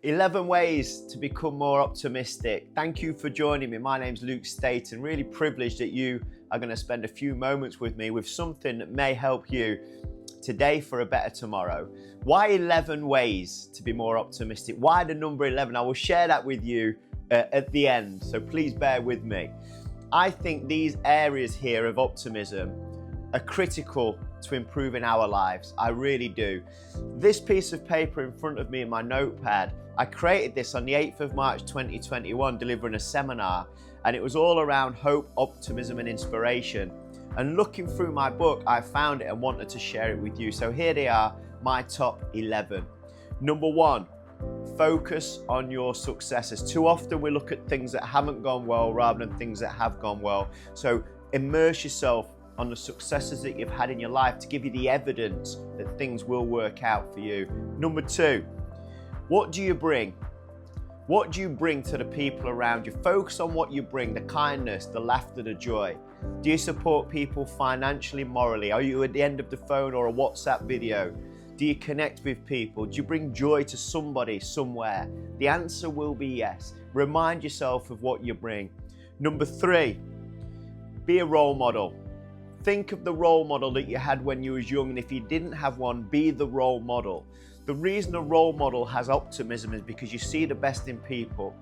11 ways to become more optimistic. Thank you for joining me. My name's Luke Staton. Really privileged that you are going to spend a few moments with me with something that may help you today for a better tomorrow. Why 11 ways to be more optimistic? Why the number 11? I will share that with you at the end, so please bear with me. I think these areas here of optimism are critical to improving our lives. I really do. This piece of paper in front of me in my notepad, I created this on the 8th of March 2021, delivering a seminar, and it was all around hope, optimism, and inspiration. And looking through my book, I found it and wanted to share it with you. So here they are, my top 11. Number 1, focus on your successes. Too often we look at things that haven't gone well rather than things that have gone well. So immerse yourself on the successes that you've had in your life to give you the evidence that things will work out for you. Number 2, what do you bring? What do you bring to the people around you? Focus on what you bring, the kindness, the laughter, the joy. Do you support people financially, morally? Are you at the end of the phone or a WhatsApp video? Do you connect with people? Do you bring joy to somebody, somewhere? The answer will be yes. Remind yourself of what you bring. Number 3, be a role model. Think of the role model that you had when you was young, and if you didn't have one, be the role model. The reason a role model has optimism is because you see the best in people.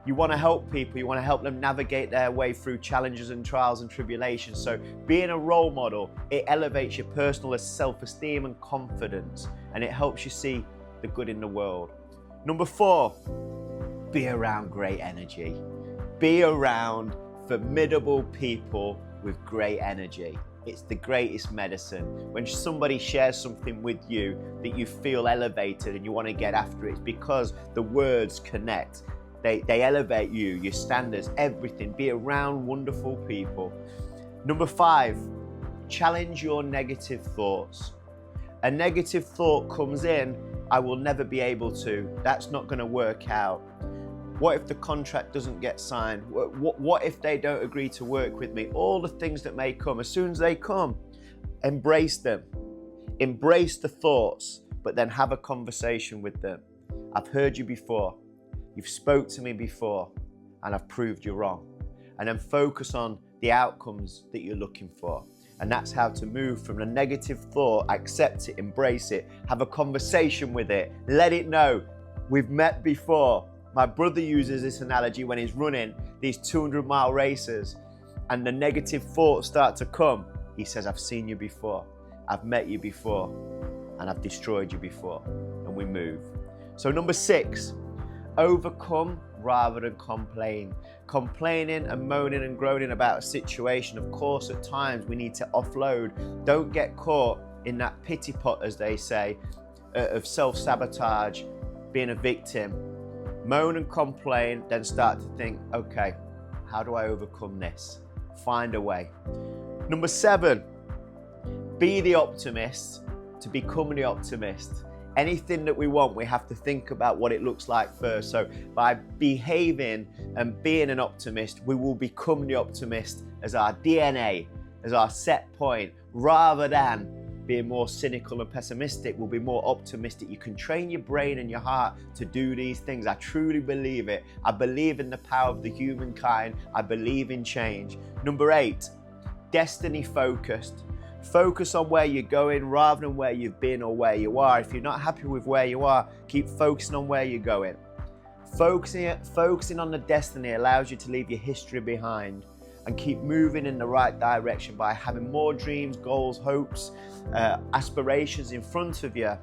You want to help people, you want to help them navigate their way through challenges and trials and tribulations. So being a role model, it elevates your personal self-esteem and confidence, and it helps you see the good in the world. Number 4, be around great energy. Be around formidable people with great energy. It's the greatest medicine. When somebody shares something with you that you feel elevated and you want to get after it, it's because the words connect. They elevate you, your standards, everything. Be around wonderful people. Number 5, challenge your negative thoughts. A negative thought comes in, I will never be able to. That's not going to work out. What if the contract doesn't get signed? What if they don't agree to work with me? All the things that may come. As soon as they come, embrace them. Embrace the thoughts, but then have a conversation with them. I've heard you before. You've spoke to me before, and I've proved you wrong. And then focus on the outcomes that you're looking for. And that's how to move from a negative thought, accept it, embrace it, have a conversation with it, let it know, we've met before. My brother uses this analogy when he's running these 200-mile races and the negative thoughts start to come. He says, I've seen you before, I've met you before, and I've destroyed you before, and we move. So number 6, overcome rather than complain. Complaining and moaning and groaning about a situation, of course, at times we need to offload. Don't get caught in that pity pot, as they say, of self-sabotage, being a victim. Moan and complain, then start to think, okay, how do I overcome this? Find a way. Number 7, be the optimist to become the optimist. Anything that we want, we have to think about what it looks like first. So by behaving and being an optimist, we will become the optimist as our DNA, as our set point, rather than being more cynical and pessimistic. We'll be more optimistic. You can train your brain and your heart to do these things. I truly believe it. I believe in the power of the humankind. I believe in change. Number 8, destiny focused. Focus on where you're going rather than where you've been or where you are. If you're not happy with where you are, keep focusing on where you're going. Focusing on the destiny allows you to leave your history behind and keep moving in the right direction by having more dreams, goals, hopes, aspirations in front of you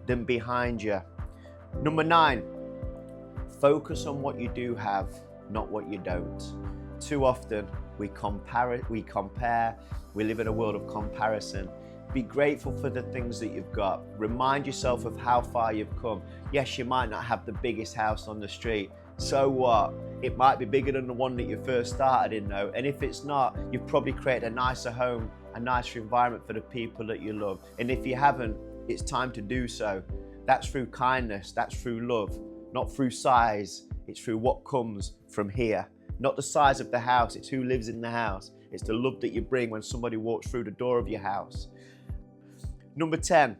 than behind you. Number 9, focus on what you do have, not what you don't. Too often we compare, we live in a world of comparison. Be grateful for the things that you've got. Remind yourself of how far you've come. Yes, you might not have the biggest house on the street. So what? It might be bigger than the one that you first started in though. And if it's not, you've probably created a nicer home, a nicer environment for the people that you love. And if you haven't, it's time to do so. That's through kindness, that's through love, not through size. It's through what comes from here. Not the size of the house, it's who lives in the house. It's the love that you bring when somebody walks through the door of your house. Number 10,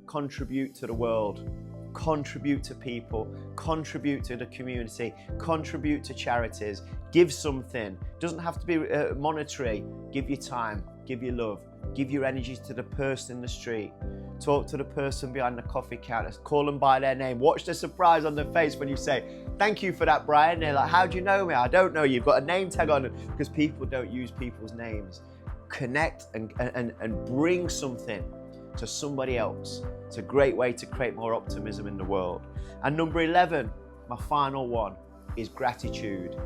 contribute to the world. contribute to people, contribute to the community, contribute to charities, give something. It doesn't have to be monetary. Give your time, give your love, give your energies to the person in the street. Talk to the person behind the coffee counter, call them by their name. Watch the surprise on their face when you say, thank you for that, Brian. They're like, how do you know me? I don't know you. You've got a name tag on it, because people don't use people's names. Connect and bring something to somebody else. It's a great way to create more optimism in the world. And number 11, my final one, is gratitude.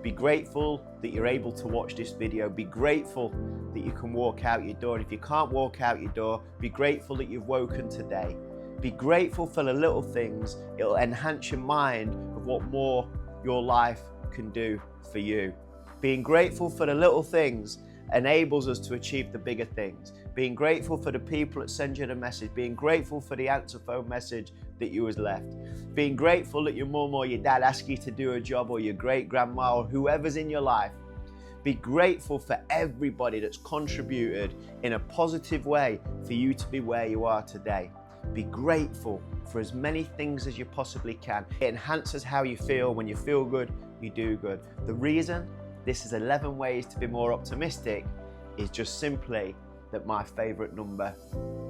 Be grateful that you're able to watch this video. Be grateful that you can walk out your door. And if you can't walk out your door, be grateful that you've woken today. Be grateful for the little things. It'll enhance your mind of what more your life can do for you. Being grateful for the little things enables us to achieve the bigger things. Being grateful for the people that send you the message. Being grateful for the answer phone message that you was left. Being grateful that your mum or your dad asked you to do a job, or your great grandma, or whoever's in your life. Be grateful for everybody that's contributed in a positive way for you to be where you are today. Be grateful for as many things as you possibly can. It enhances how you feel. When you feel good, you do good. The reason this is 11 ways to be more optimistic is just simply that my favorite number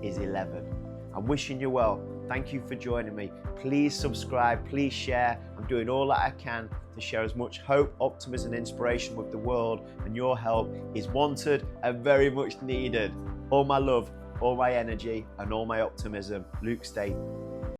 is 11. I'm wishing you well. Thank you for joining me. Please subscribe, please share. I'm doing all that I can to share as much hope, optimism, and inspiration with the world, and your help is wanted and very much needed. All my love, all my energy, and all my optimism. Luke Staton.